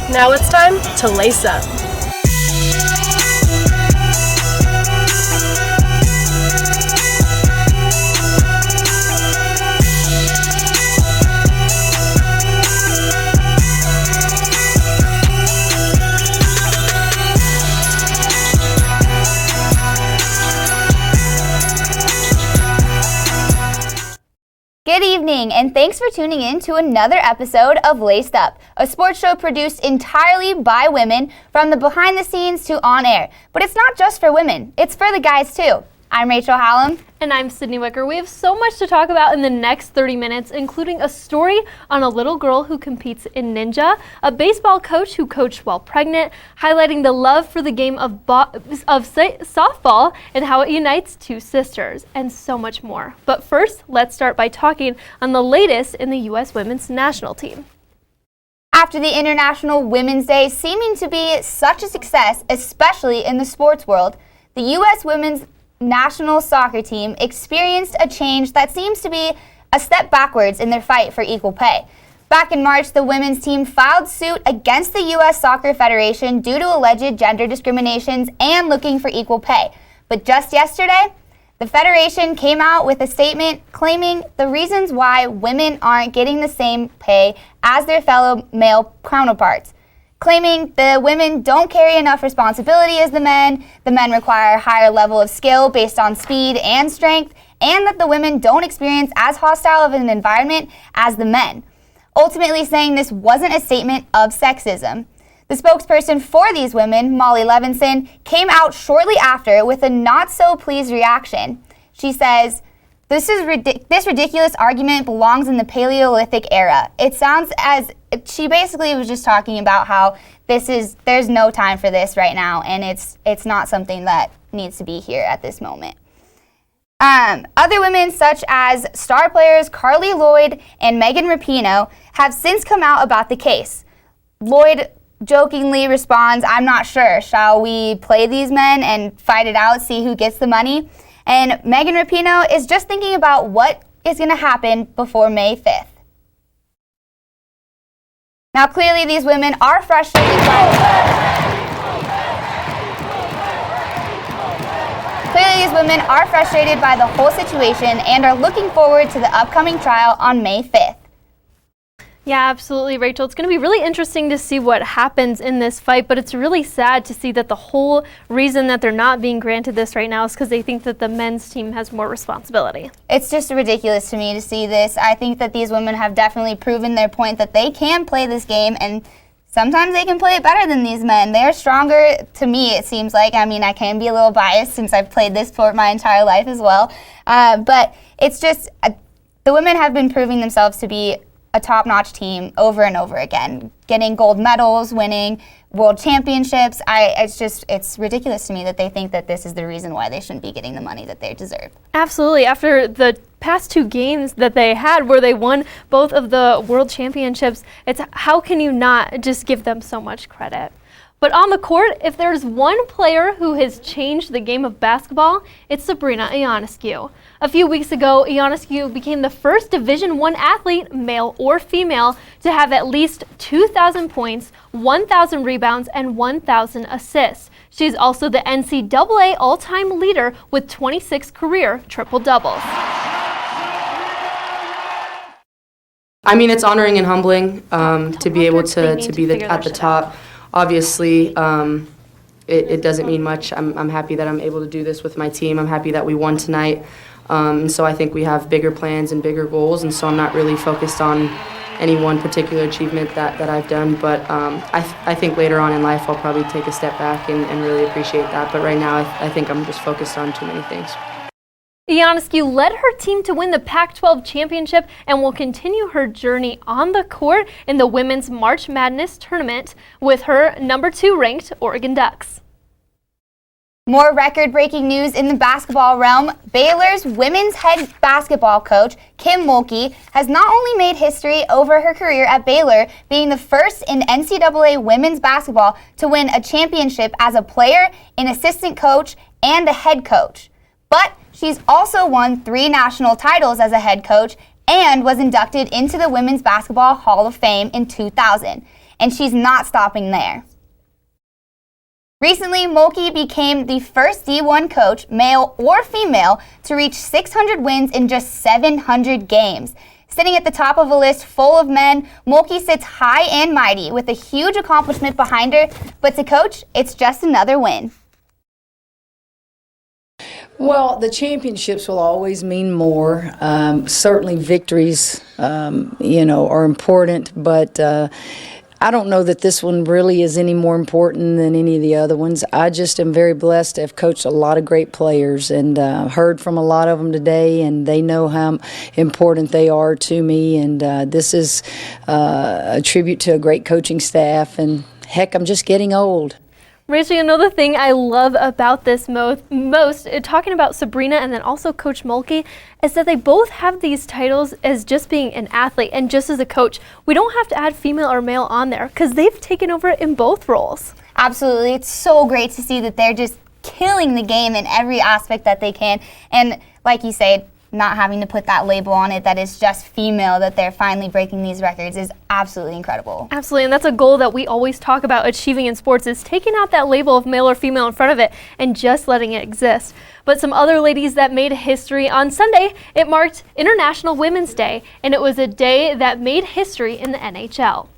Now it's time to lace up. Good evening, and thanks for tuning in to another episode of Laced Up, a sports show produced entirely by women, from the behind the scenes to on air. But it's not just for women, it's for the guys too. I'm Rachel Hallam. And I'm Sydney Wicker. We have so much to talk about in the next 30 minutes, including a story on a little girl who competes in ninja, a baseball coach who coached while pregnant, highlighting the love for the game of softball and how it unites two sisters, and so much more. But first, let's start by talking on the latest in the U.S. women's national team. After the International Women's Day seeming to be such a success, especially in the sports world, the U.S. women's national soccer team experienced a change that seems to be a step backwards in their fight for equal pay. Back in March, the women's team filed suit against the U.S. Soccer Federation due to alleged gender discriminations and looking for equal pay. But just yesterday, the Federation came out with a statement claiming the reasons why women aren't getting the same pay as their fellow male counterparts, claiming the women don't carry enough responsibility as the men require a higher level of skill based on speed and strength, and that the women don't experience as hostile of an environment as the men, ultimately saying this wasn't a statement of sexism. The spokesperson for these women, Molly Levinson, came out shortly after with a not-so-pleased reaction. She says, This ridiculous argument belongs in the Paleolithic era. It sounds as she basically was just talking about how there's no time for this right now, and it's not something that needs to be here at this moment. Other women, such as star players Carly Lloyd and Megan Rapinoe, have since come out about the case. Lloyd jokingly responds, "I'm not sure. Shall we play these men and fight it out, see who gets the money?" And Megan Rapinoe is just thinking about what is going to happen before May 5th. Now, clearly, these women are frustrated by the whole situation and are looking forward to the upcoming trial on May 5th. Yeah, absolutely, Rachel. It's going to be really interesting to see what happens in this fight, but it's really sad to see that the whole reason that they're not being granted this right now is because they think that the men's team has more responsibility. It's just ridiculous to me to see this. I think that these women have definitely proven their point that they can play this game, and sometimes they can play it better than these men. They're stronger, to me, it seems like. I mean, I can be a little biased since I've played this sport my entire life as well. But it's just, the women have been proving themselves to be a top-notch team over and over again, getting gold medals, winning world championships. It's ridiculous to me that they think that this is the reason why they shouldn't be getting the money that they deserve. Absolutely. After the past two games that they had where they won both of the world championships, it's how can you not just give them so much credit? But on the court, if there's one player who has changed the game of basketball, it's Sabrina Ionescu. A few weeks ago, Ionescu became the first Division I athlete, male or female, to have at least 2,000 points, 1,000 rebounds, and 1,000 assists. She's also the NCAA all-time leader with 26 career triple-doubles. I mean, it's honoring and humbling to be able to be at the top. Obviously, it doesn't mean much. I'm happy that I'm able to do this with my team. I'm happy that we won tonight. And so I think we have bigger plans and bigger goals, and so I'm not really focused on any one particular achievement that I've done. But I think later on in life I'll probably take a step back and really appreciate that. But right now I think I'm just focused on too many things. Ionescu led her team to win the Pac-12 championship and will continue her journey on the court in the Women's March Madness tournament with her number 2 ranked Oregon Ducks. More record-breaking news in the basketball realm. Baylor's women's head basketball coach, Kim Mulkey, has not only made history over her career at Baylor, being the first in NCAA women's basketball to win a championship as a player, an assistant coach, and a head coach, but she's also won 3 national titles as a head coach and was inducted into the Women's Basketball Hall of Fame in 2000. and she's not stopping there. Recently, Mulkey became the first D1 coach, male or female, to reach 600 wins in just 700 games. Sitting at the top of a list full of men, Mulkey sits high and mighty with a huge accomplishment behind her, but to coach, it's just another win. Well, the championships will always mean more. Certainly victories, are important, but I don't know that this one really is any more important than any of the other ones. I just am very blessed to have coached a lot of great players and heard from a lot of them today, and they know how important they are to me. And this is a tribute to a great coaching staff. And heck, I'm just getting old. Rachel, the thing I love about this most, talking about Sabrina and then also Coach Mulkey, is that they both have these titles as just being an athlete and just as a coach. We don't have to add female or male on there because they've taken over in both roles. Absolutely. It's so great to see that they're just killing the game in every aspect that they can. And like you said, not having to put that label on it that is just female, that they're finally breaking these records is absolutely incredible. Absolutely, and that's a goal that we always talk about achieving in sports, is taking out that label of male or female in front of it and just letting it exist. But some other ladies that made history on Sunday, it marked International Women's Day, and it was a day that made history in the NHL.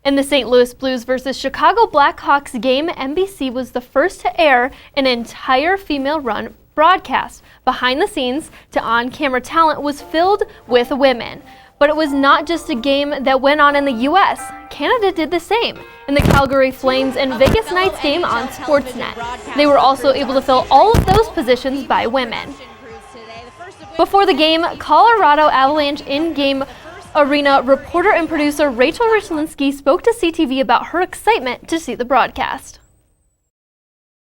In the St. Louis Blues versus Chicago Blackhawks game, NBC was the first to air an entire female-run broadcast. Behind the scenes to on-camera talent was filled with women. But it was not just a game that went on in the U.S. Canada did the same in the Calgary Flames and Vegas Knights game on Sportsnet. They were also able to fill all of those positions by women. Before the game, Colorado Avalanche in-game arena reporter and producer Rachel Richlinski spoke to CTV about her excitement to see the broadcast.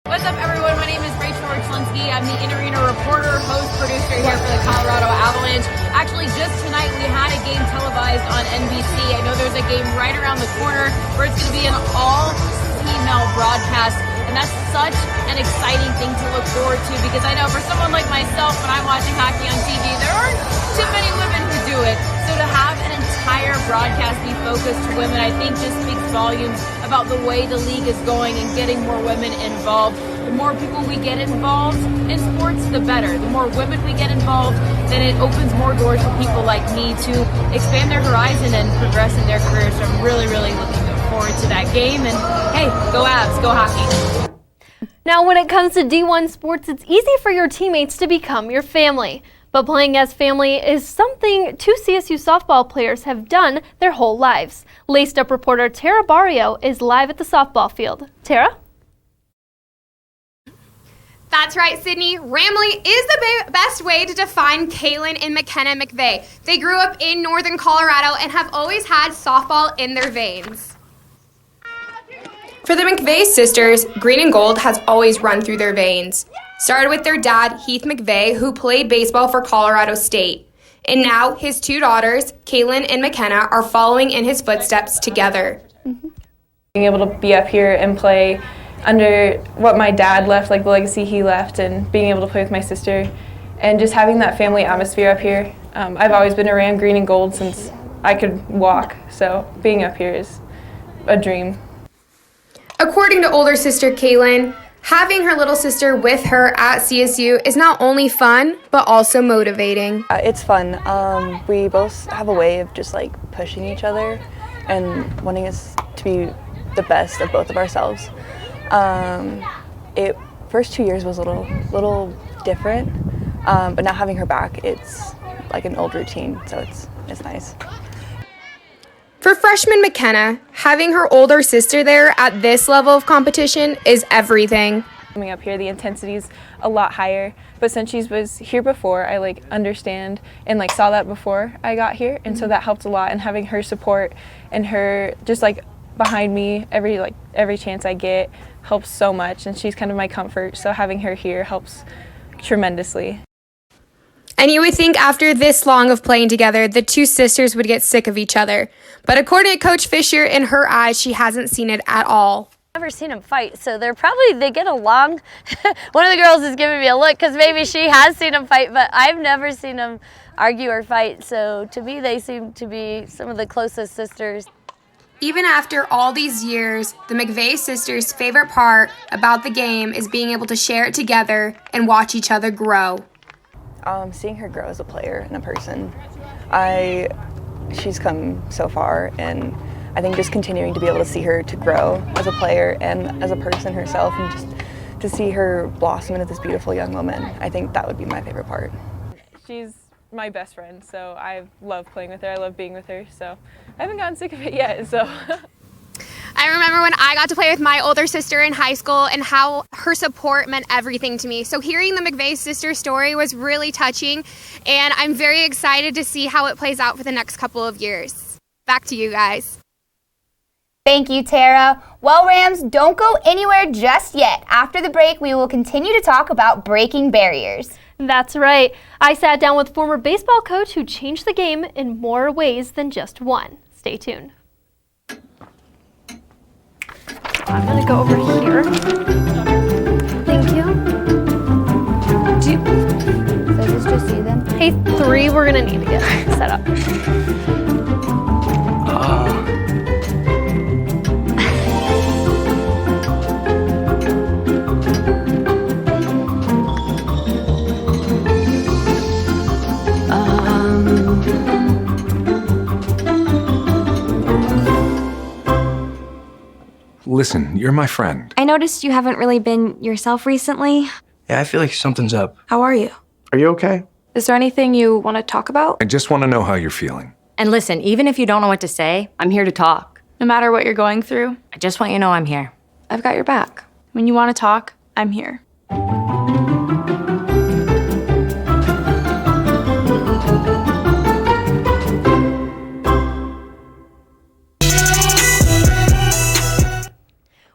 What's up, everyone? My name is Rachel Richlinski. I'm the in-arena reporter, host, producer here for the Colorado Avalanche. Actually, just tonight we had a game televised on NBC. I know there's a game right around the corner where it's going to be an all-female broadcast, and that's such an exciting thing to look forward to, because I know for someone like myself, when I'm watching hockey on TV, there aren't too many women who do it. So to have an entire broadcast be focused to women, I think just speaks volumes about the way the league is going and getting more women involved. The more people we get involved in sports, the better. The more women we get involved, then it opens more doors for people like me to expand their horizon and progress in their careers. So I'm really, really looking forward to that game. And hey, go Avs, go hockey. Now, when it comes to D1 sports, it's easy for your teammates to become your family. But playing as family is something two CSU softball players have done their whole lives. Laced Up reporter Tara Barrio is live at the softball field. Tara? That's right, Sydney. Ramley is the best way to define Kaylin and McKenna McVeigh. They grew up in northern Colorado and have always had softball in their veins. For the McVeigh sisters, green and gold has always run through their veins. Started with their dad, Heath McVeigh, who played baseball for Colorado State. And now his two daughters, Kaylin and McKenna, are following in his footsteps together. Being able to be up here and play under what my dad left, like the legacy he left, and being able to play with my sister, and just having that family atmosphere up here. I've always been around green and gold since I could walk, so being up here is a dream. According to older sister Kaylin, having her little sister with her at CSU is not only fun, but also motivating. It's fun. We both have a way of just like pushing each other and wanting us to be the best of both of ourselves. First 2 years was a little different, but now having her back, it's like an old routine, so it's nice. For freshman McKenna, having her older sister there at this level of competition is everything. Coming up here, the intensity is a lot higher, but since she was here before, I understand and saw that before I got here, and so that helped a lot. And having her support and her just behind me every chance I get helps so much, and she's kind of my comfort. So having her here helps tremendously. And you would think after this long of playing together, the two sisters would get sick of each other. But according to Coach Fisher, in her eyes, she hasn't seen it at all. I've never seen them fight, so they get along. One of the girls is giving me a look because maybe she has seen them fight, but I've never seen them argue or fight. So to me, they seem to be some of the closest sisters. Even after all these years, the McVeigh sisters' favorite part about the game is being able to share it together and watch each other grow. Seeing her grow as a player and a person, she's come so far, and I think just continuing to be able to see her to grow as a player and as a person herself, and just to see her blossom into this beautiful young woman, I think that would be my favorite part. She's my best friend, so I love playing with her. I love being with her, so I haven't gotten sick of it yet. So I remember when I got to play with my older sister in high school and how her support meant everything to me. So hearing the McVeigh sister story was really touching, and I'm very excited to see how it plays out for the next couple of years. Back to you guys. Thank you, Tara. Well, Rams, don't go anywhere just yet. After the break, we will continue to talk about breaking barriers. That's right. I sat down with former baseball coach who changed the game in more ways than just one. Stay tuned. I'm going to go over here. Thank you. So is this just you then? Hey, 3, we're going to need to get set up. Listen, you're my friend. I noticed you haven't really been yourself recently. Yeah, I feel like something's up. How are you? Are you okay? Is there anything you want to talk about? I just want to know how you're feeling. And listen, even if you don't know what to say, I'm here to talk. No matter what you're going through, I just want you to know I'm here. I've got your back. When you want to talk, I'm here.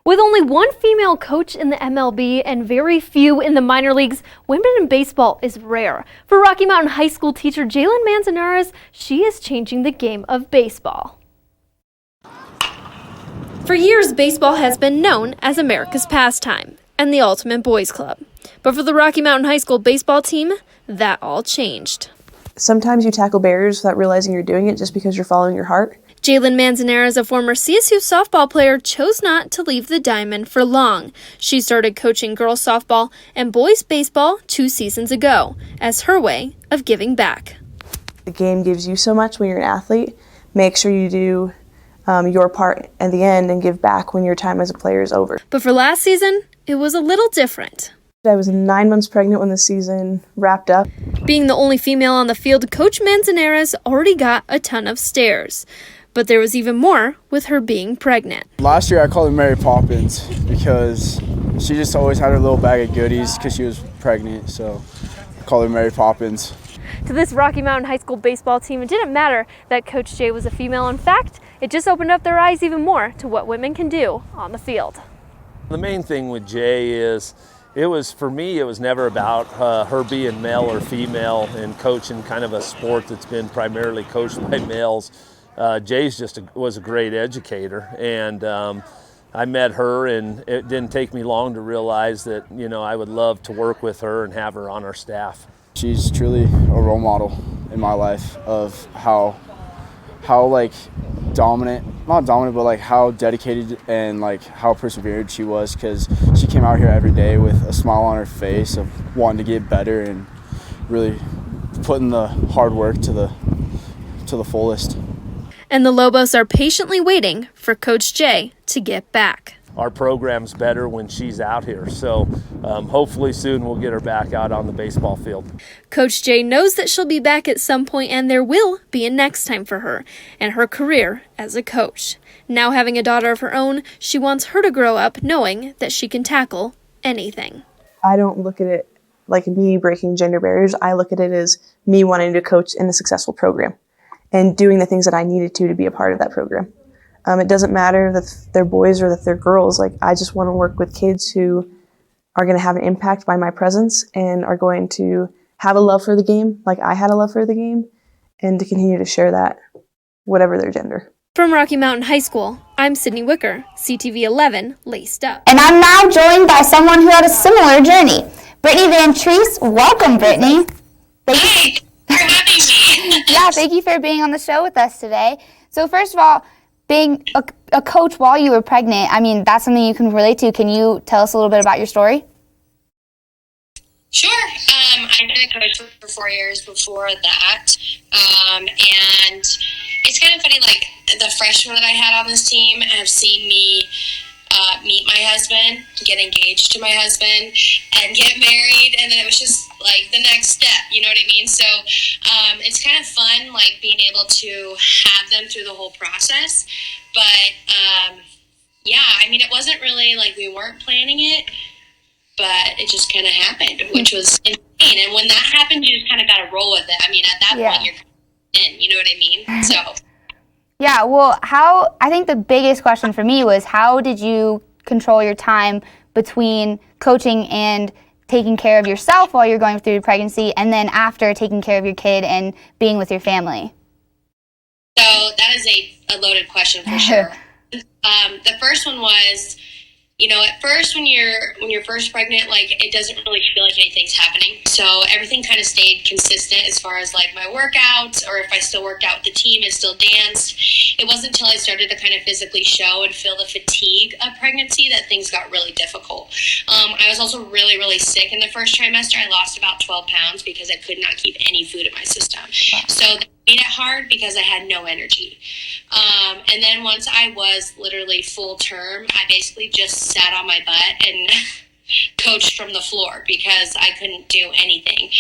With only one female coach in the MLB and very few in the minor leagues, women in baseball is rare. For Rocky Mountain High School teacher Jalen Manzanares, she is changing the game of baseball. For years, baseball has been known as America's pastime and the ultimate boys club. But for the Rocky Mountain High School baseball team, that all changed. Sometimes you tackle barriers without realizing you're doing it just because you're following your heart. Jalen Manzanares, a former CSU softball player, chose not to leave the diamond for long. She started coaching girls softball and boys baseball 2 seasons ago as her way of giving back. The game gives you so much when you're an athlete. Make sure you do your part at the end and give back when your time as a player is over. But for last season, it was a little different. I was 9 months pregnant when the season wrapped up. Being the only female on the field, Coach Manzanares already got a ton of stares. But there was even more with her being pregnant. Last year I called her Mary Poppins because she just always had her little bag of goodies because she was pregnant, so I called her Mary Poppins. To this Rocky Mountain High School baseball team, it didn't matter that Coach Jay was a female. In fact, it just opened up their eyes even more to what women can do on the field. The main thing with Jay is, for me, it was never about her being male or female and coaching kind of a sport that's been primarily coached by males. Jay's was a great educator, and I met her, and it didn't take me long to realize that, I would love to work with her and have her on our staff. She's truly a role model in my life of how like not dominant, but like how dedicated and like how persevered she was, because she came out here every day with a smile on her face of wanting to get better and really putting the hard work to the fullest. And the Lobos are patiently waiting for Coach Jay to get back. Our program's better when she's out here, so hopefully soon we'll get her back out on the baseball field. Coach Jay knows that she'll be back at some point, and there will be a next time for her and her career as a coach. Now having a daughter of her own, she wants her to grow up knowing that she can tackle anything. I don't look at it like me breaking gender barriers. I look at it as me wanting to coach in a successful program and doing the things that I needed to be a part of that program. It doesn't matter that they're boys or that they're girls. Like, I just want to work with kids who are going to have an impact by my presence and are going to have a love for the game, like I had a love for the game, and to continue to share that, whatever their gender. From Rocky Mountain High School, I'm Sydney Wicker, CTV 11 Laced Up. And I'm now joined by someone who had a similar journey. Brittany Van Treese, welcome, Brittany. Thank you for having me. Yeah, thank you for being on the show with us today. So first of all, being a coach while you were pregnant, I mean, that's something you can relate to. Can you tell us a little bit about your story? Sure. I've been a coach for 4 years before that. And it's kind of funny, like, the freshmen that I had on this team have seen me meet my husband, get engaged to my husband, and get married, and then it was just, like, the next step, you know what I mean? So it's kind of fun, like, being able to have them through the whole process. But, yeah, I mean, it wasn't really, like, we weren't planning it, but it just kind of happened, which was insane. And when that happened, you just kind of got to roll with it. I mean, at that point, you're in, you know what I mean? So. Yeah, well, I think the biggest question for me was, how did you control your time between coaching and taking care of yourself while you're going through pregnancy, and then after taking care of your kid and being with your family? So that is a loaded question for sure. The first one was, you know, at first when you're first pregnant, like, it doesn't really feel like anything's happening. So everything kind of stayed consistent as far as, like, my workouts, or if I still worked out with the team and still danced. It wasn't until I started to kind of physically show and feel the fatigue of pregnancy that things got really difficult. I was also really, really sick in the first trimester. I lost about 12 pounds because I could not keep any food in my system. So that made it hard because I had no energy. And then once I was literally full term, I basically just sat on my butt and coached from the floor because I couldn't do anything.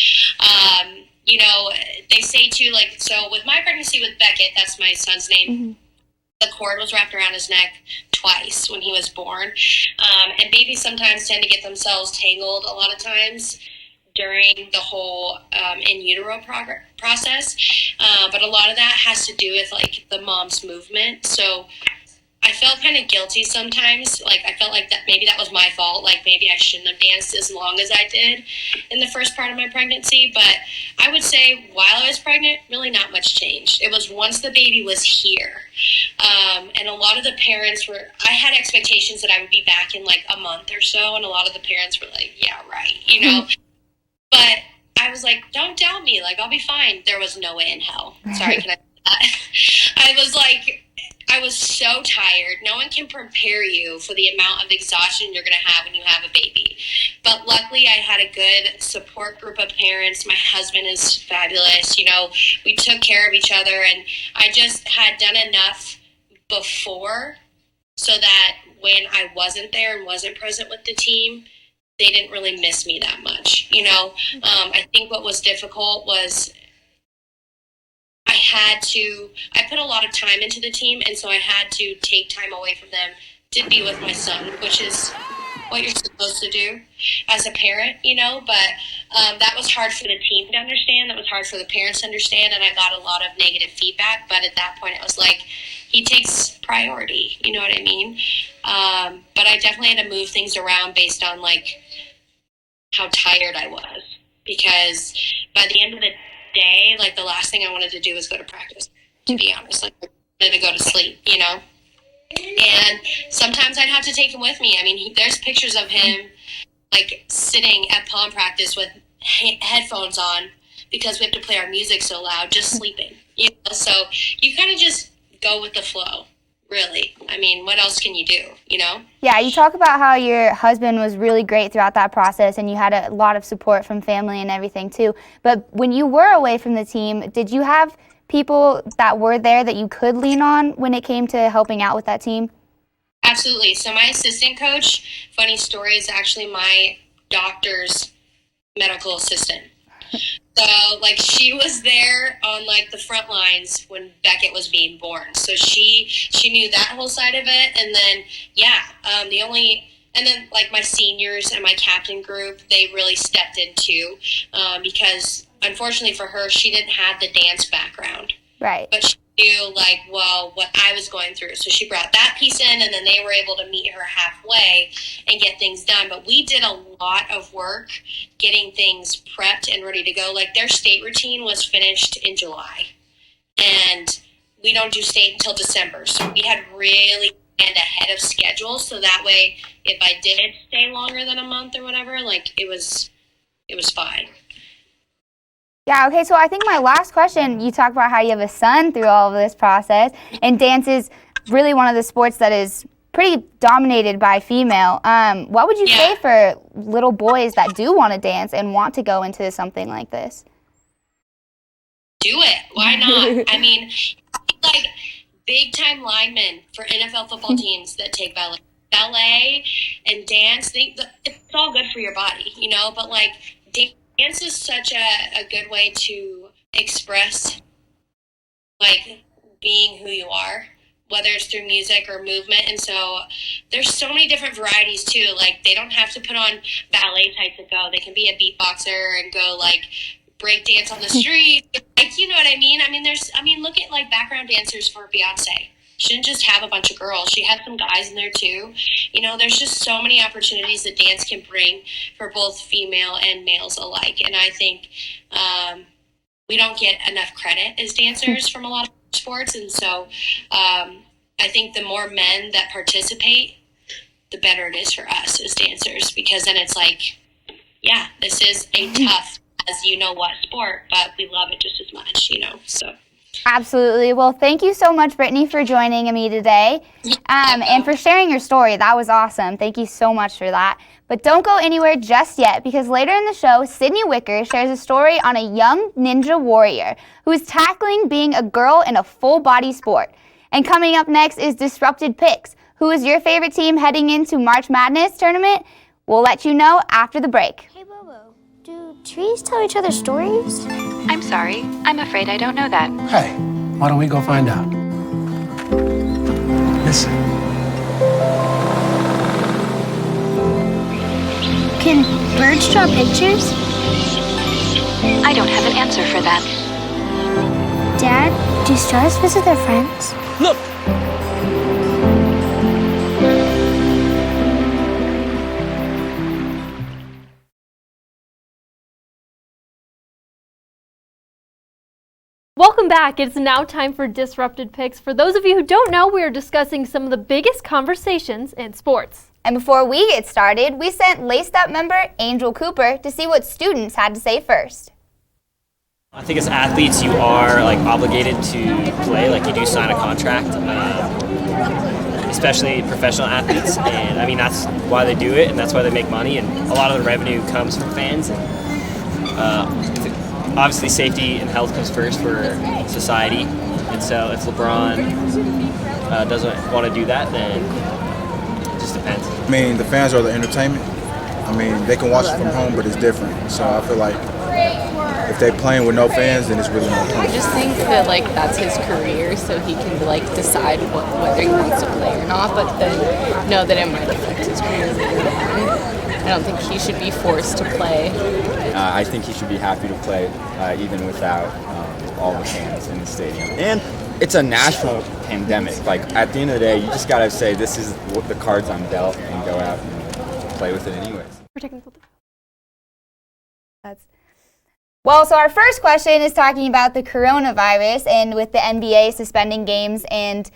You know, they say too, like, so with my pregnancy with Beckett, that's my son's name, the cord was wrapped around his neck twice when he was born. And babies sometimes tend to get themselves tangled a lot of times during the whole in utero process. But a lot of that has to do with, like, the mom's movement. So I felt kind of guilty sometimes. Like, I felt like that maybe that was my fault. Like, maybe I shouldn't have danced as long as I did in the first part of my pregnancy. But I would say while I was pregnant, really not much changed. It was once the baby was here. And a lot of the parents I had expectations that I would be back in, like, a month or so. And a lot of the parents were like, yeah, right, you know. But I was like, don't doubt me. Like, I'll be fine. There was no way in hell. Sorry, can I say that? I was so tired. No one can prepare you for the amount of exhaustion you're going to have when you have a baby. But luckily, I had a good support group of parents. My husband is fabulous. You know, we took care of each other. And I just had done enough before so that when I wasn't there and wasn't present with the team, they didn't really miss me that much, you know. I think what was difficult was I put a lot of time into the team, and so I had to take time away from them to be with my son, which is what you're supposed to do as a parent, you know. But that was hard for the team to understand. That was hard for the parents to understand, and I got a lot of negative feedback. But at that point, it was like, he takes priority, you know what I mean? But I definitely had to move things around based on, like, how tired I was, because by the end of the day, like, the last thing I wanted to do was go to practice, to be honest. Like, I wanted to go to sleep, you know. And sometimes I'd have to take him with me. I mean, there's pictures of him, like, sitting at pom practice with headphones on because we have to play our music so loud, just sleeping, you know. So you kind of just go with the flow, really. I mean, what else can you do, you know? Yeah, you talk about how your husband was really great throughout that process, and you had a lot of support from family and everything too. But when you were away from the team, did you have people that were there that you could lean on when it came to helping out with that team? Absolutely. So my assistant coach, funny story, is actually my doctor's medical assistant. So, like, she was there on, like, the front lines when Beckett was being born. So she knew that whole side of it. And then, yeah, and then, like, my seniors and my captain group, they really stepped in too, because unfortunately for her, she didn't have the dance background. Right. But she knew, like, well, what I was going through. So she brought that piece in, and then they were able to meet her halfway and get things done. But we did a lot of work getting things prepped and ready to go. Like, their state routine was finished in July, and we don't do state until December. So we had really planned ahead of schedule, so that way if I did stay longer than a month or whatever, like, it was fine. Yeah, okay, so I think my last question, you talk about how you have a son through all of this process, and dance is really one of the sports that is pretty dominated by female. What would you say for little boys that do want to dance and want to go into something like this? Do it. Why not? I mean, like big-time linemen for NFL football teams that take ballet and dance. It's all good for your body, you know, but like dance is such a good way to express like being who you are, whether it's through music or movement. And so there's so many different varieties too. Like they don't have to put on ballet type to go. They can be a beatboxer and go like break dance on the street. Like, you know what I mean? I mean, look at like background dancers for Beyonce. She didn't just have a bunch of girls. She had some guys in there too. You know, there's just so many opportunities that dance can bring for both female and males alike. And I think we don't get enough credit as dancers from a lot of sports. And so I think the more men that participate, the better it is for us as dancers, because then it's like, yeah, this is a tough, as you know what, sport, but we love it just as much, you know, so. Absolutely. Well, thank you so much, Brittany, for joining me today and for sharing your story. That was awesome. Thank you so much for that. But don't go anywhere just yet, because later in the show, Sydney Wicker shares a story on a young ninja warrior who is tackling being a girl in a full-body sport. And coming up next is Disrupted Picks. Who is your favorite team heading into March Madness tournament? We'll let you know after the break. Hey, Bobo, do trees tell each other stories? I'm sorry. I'm afraid I don't know that. Hey, why don't we go find out? Listen. Can birds draw pictures? I don't have an answer for that. Dad, do stars visit their friends? Look! Welcome back. It's now time for Disrupted Picks. For those of you who don't know, we are discussing some of the biggest conversations in sports. And before we get started, we sent Laced Up member Angel Cooper to see what students had to say first. I think as athletes, you are like obligated to play, like you do sign a contract, especially professional athletes. And I mean, that's why they do it, and that's why they make money. And a lot of the revenue comes from fans. And, obviously, safety and health comes first for society. And so if LeBron doesn't want to do that, then it just depends. I mean, the fans are the entertainment. I mean, they can watch it from home, but it's different. So I feel like if they're playing with no fans, then it's really no point. I just think that like that's his career, so he can like decide whether he wants to play or not. But then know that it might affect his career later on. I don't think he should be forced to play. I think he should be happy to play even without all the fans in the stadium. And it's a national pandemic. Like at the end of the day, you just gotta say this is what the cards I'm dealt and go out and play with it anyways. Well, so our first question is talking about the coronavirus and with the NBA suspending games and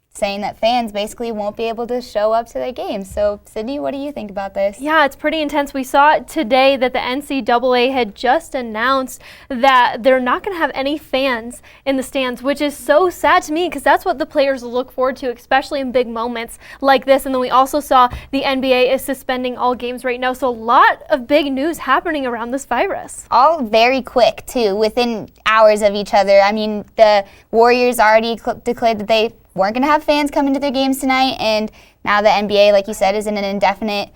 saying that fans basically won't be able to show up to their games. So, Sydney, what do you think about this? Yeah, it's pretty intense. We saw it today that the NCAA had just announced that they're not going to have any fans in the stands, which is so sad to me because that's what the players look forward to, especially in big moments like this. And then we also saw the NBA is suspending all games right now. So a lot of big news happening around this virus. All very quick, too, within hours of each other. I mean, the Warriors already declared that they weren't going to have fans come into their games tonight, and now the NBA, like you said, is in an indefinite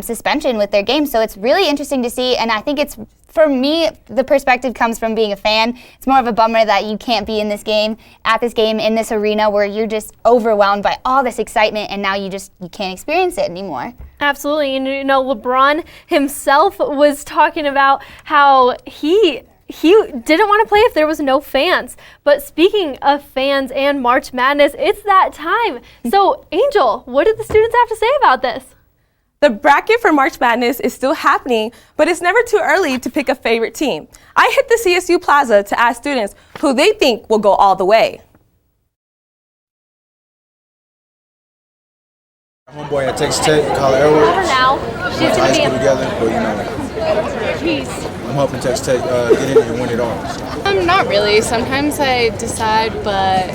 suspension with their games. So it's really interesting to see, and I think it's, for me, the perspective comes from being a fan. It's more of a bummer that you can't be in this game, in this arena where you're just overwhelmed by all this excitement, and now you can't experience it anymore. Absolutely, and you know, LeBron himself was talking about how he didn't want to play if there was no fans. But speaking of fans and March Madness, it's that time. So, Angel, what did the students have to say about this? The bracket for March Madness is still happening, but it's never too early to pick a favorite team. I hit the CSU Plaza to ask students who they think will go all the way. Homeboy at Texas Tech, Kyle Elwood. Now, she's going to be together, but you know. Jeez. I'm hoping to get in there and win it all. So. Not really. Sometimes I decide, but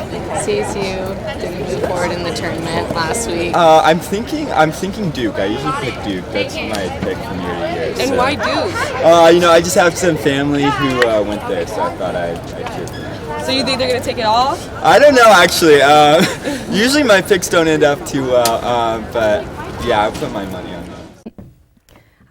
CSU didn't move forward in the tournament last week. I'm thinking Duke. I usually pick Duke. That's my pick from year to year. And so. why Duke? I just have some family who went there, so I thought I'd cheer for them. So you think they're going to take it off? I don't know, actually. Usually my picks don't end up too well, but yeah, I put my money on them.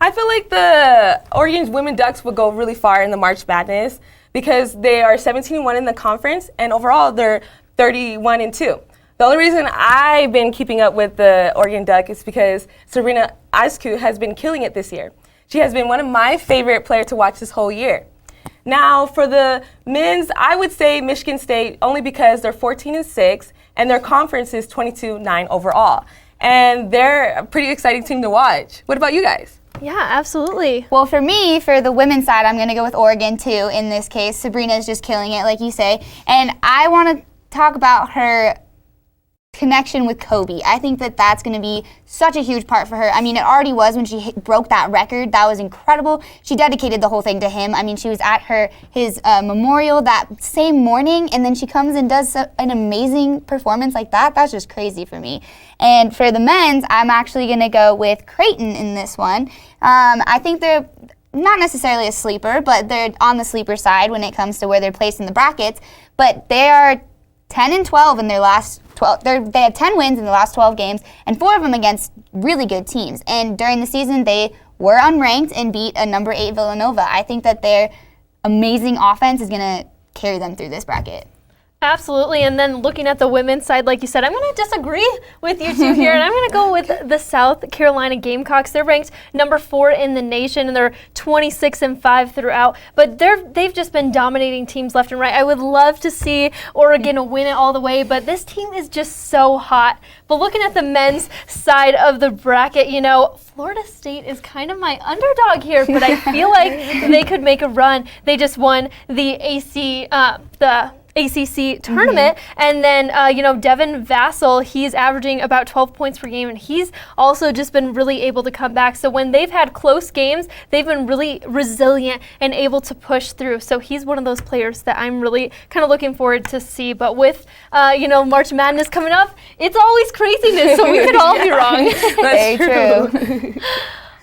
I feel like the Oregon's women Ducks will go really far in the March Madness because they are 17-1 in the conference, and overall they're 31-2. The only reason I've been keeping up with the Oregon Duck is because Sabrina Ionescu has been killing it this year. She has been one of my favorite players to watch this whole year. Now, for the men's, I would say Michigan State only because they're 14-6 and their conference is 22-9 overall. And they're a pretty exciting team to watch. What about you guys? Yeah, absolutely. Well, for me, for the women's side, I'm going to go with Oregon, too, in this case. Sabrina is just killing it, like you say. And I want to talk about her connection with Kobe. I think that that's going to be such a huge part for her. I mean, it already was when she broke that record. That was incredible. She dedicated the whole thing to him. I mean, she was at his memorial that same morning, and then she comes and does an amazing performance like that. That's just crazy for me. And for the men's, I'm actually going to go with Creighton in this one. I think they're not necessarily a sleeper, but they're on the sleeper side when it comes to where they're placed in the brackets. But they are 10-12 in their last 12. They had 10 wins in the last 12 games, and 4 of them against really good teams. And during the season, they were unranked and beat a number 8 Villanova. I think that their amazing offense is going to carry them through this bracket. Absolutely, and then looking at the women's side, like you said, I'm going to disagree with you two here, and I'm going to go with the South Carolina Gamecocks. They're ranked number 4 in the nation, and they're 26-5 throughout, but they've just been dominating teams left and right. I would love to see Oregon win it all the way, but this team is just so hot. But looking at the men's side of the bracket, Florida State is kind of my underdog here, but I feel like they could make a run. They just won the ACC tournament, and then Devin Vassell, he's averaging about 12 points per game, and he's also just been really able to come back. So when they've had close games, they've been really resilient and able to push through. So he's one of those players that I'm really kind of looking forward to see. But with March Madness coming up, it's always craziness, so we could all be wrong. That's true.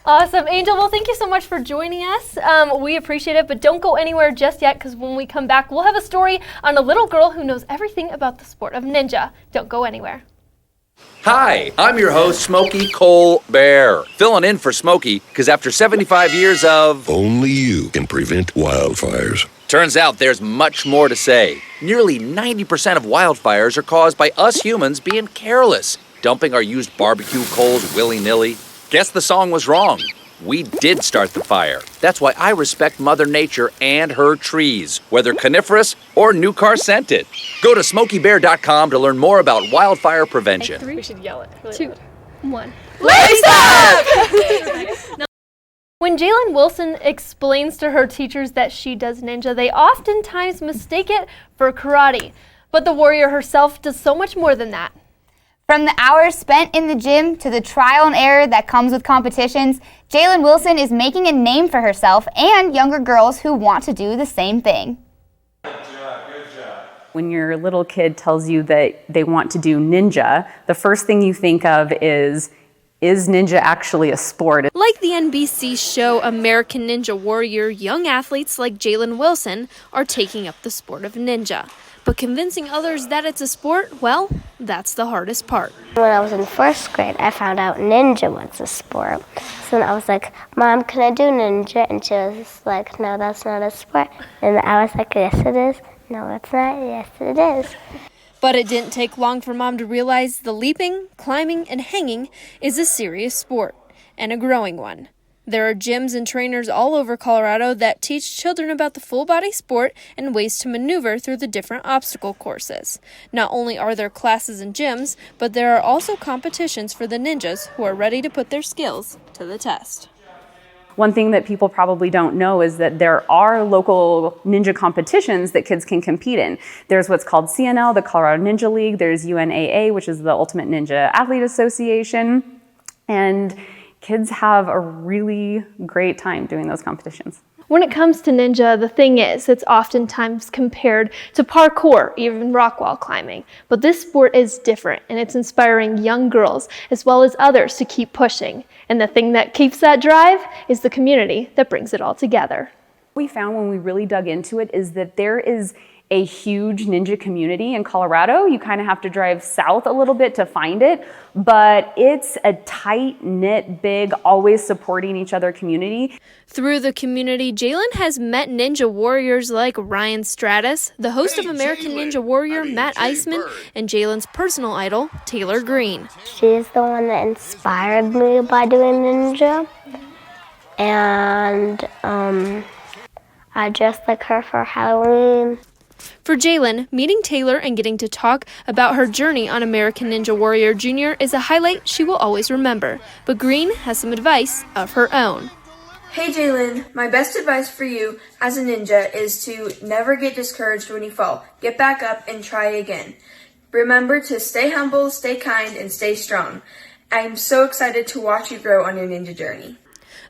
Awesome. Angel, well, thank you so much for joining us. We appreciate it, but don't go anywhere just yet, because when we come back, we'll have a story on a little girl who knows everything about the sport of ninja. Don't go anywhere. Hi, I'm your host, Smokey Colbert, filling in for Smokey, because after 75 years of... Only you can prevent wildfires. Turns out there's much more to say. Nearly 90% of wildfires are caused by us humans being careless, dumping our used barbecue coals willy-nilly. Guess the song was wrong. We did start the fire. That's why I respect Mother Nature and her trees, whether coniferous or new car scented. Go to SmokeyBear.com to learn more about wildfire prevention. We should yell it. 2, 1. Laced Up! When Jalen Wilson explains to her teachers that she does ninja, they oftentimes mistake it for karate. But the warrior herself does so much more than that. From the hours spent in the gym to the trial and error that comes with competitions, Jalen Wilson is making a name for herself and younger girls who want to do the same thing. Good job. When your little kid tells you that they want to do ninja, the first thing you think of is ninja actually a sport? Like the NBC show American Ninja Warrior, young athletes like Jalen Wilson are taking up the sport of ninja. But convincing others that it's a sport, well, that's the hardest part. When I was in 1st grade, I found out ninja was a sport. So then I was like, Mom, can I do ninja? And she was like, no, that's not a sport. And I was like, yes, it is. No, it's not. Yes, it is. But it didn't take long for Mom to realize the leaping, climbing, and hanging is a serious sport, and a growing one. There are gyms and trainers all over Colorado that teach children about the full-body sport and ways to maneuver through the different obstacle courses. Not only are there classes and gyms, but there are also competitions for the ninjas who are ready to put their skills to the test. One thing that people probably don't know is that there are local ninja competitions that kids can compete in. There's what's called CNL, the Colorado Ninja League. There's UNAA, which is the Ultimate Ninja Athlete Association. And kids have a really great time doing those competitions. When it comes to ninja, the thing is, it's oftentimes compared to parkour, even rock wall climbing. But this sport is different, and it's inspiring young girls as well as others to keep pushing. And the thing that keeps that drive is the community that brings it all together. What we found when we really dug into it is that there is a huge ninja community in Colorado. You kind of have to drive south a little bit to find it, but it's a tight-knit, big, always supporting each other community. Through the community, Jalen has met ninja warriors like Ryan Stratus, the host of American Ninja Warrior Matt Iceman, and Jalen's personal idol, Taylor Green. She's the one that inspired me by doing ninja, and I dressed like her for Halloween. For Jalen, meeting Taylor and getting to talk about her journey on American Ninja Warrior Jr. is a highlight she will always remember. But Green has some advice of her own. Hey Jalen, my best advice for you as a ninja is to never get discouraged when you fall. Get back up and try again. Remember to stay humble, stay kind, and stay strong. I'm so excited to watch you grow on your ninja journey.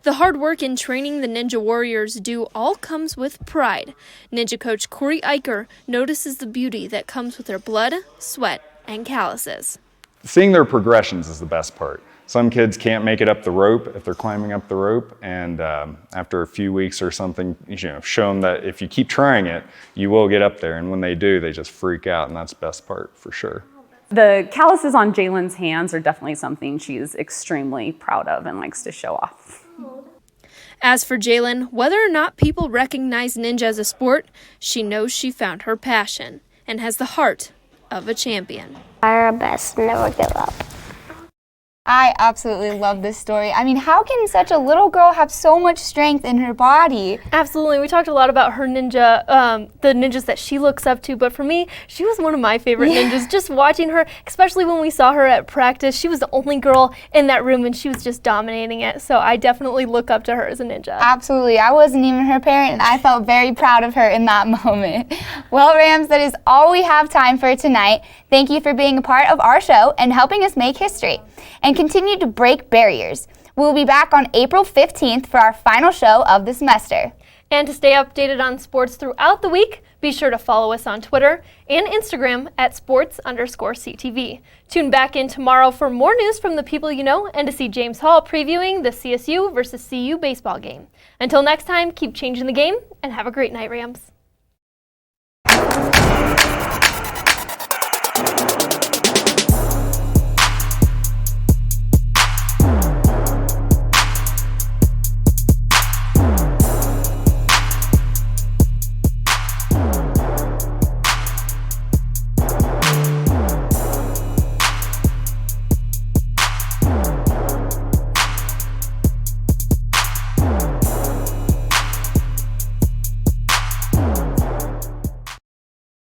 The hard work in training the Ninja Warriors do all comes with pride. Ninja coach Corey Eicher notices the beauty that comes with their blood, sweat, and calluses. Seeing their progressions is the best part. Some kids can't make it up the rope if they're climbing up the rope, and after a few weeks or something, show them that if you keep trying it, you will get up there, and when they do, they just freak out, and that's the best part for sure. The calluses on Jalen's hands are definitely something she's extremely proud of and likes to show off. As for Jalen, whether or not people recognize ninja as a sport, she knows she found her passion and has the heart of a champion. Try our best, never give up. I absolutely love this story. I mean, how can such a little girl have so much strength in her body? Absolutely. We talked a lot about her ninja, the ninjas that she looks up to, but for me, she was one of my favorite ninjas. Just watching her, especially when we saw her at practice, she was the only girl in that room and she was just dominating it. So I definitely look up to her as a ninja. Absolutely. I wasn't even her parent and I felt very proud of her in that moment. Well, Rams, that is all we have time for tonight. Thank you for being a part of our show and helping us make history. And continue to break barriers. We'll be back on April 15th for our final show of the semester. And to stay updated on sports throughout the week, be sure to follow us on Twitter and Instagram at sports_CTV. Tune back in tomorrow for more news from the people you know and to see James Hall previewing the CSU versus CU baseball game. Until next time, keep changing the game and have a great night, Rams.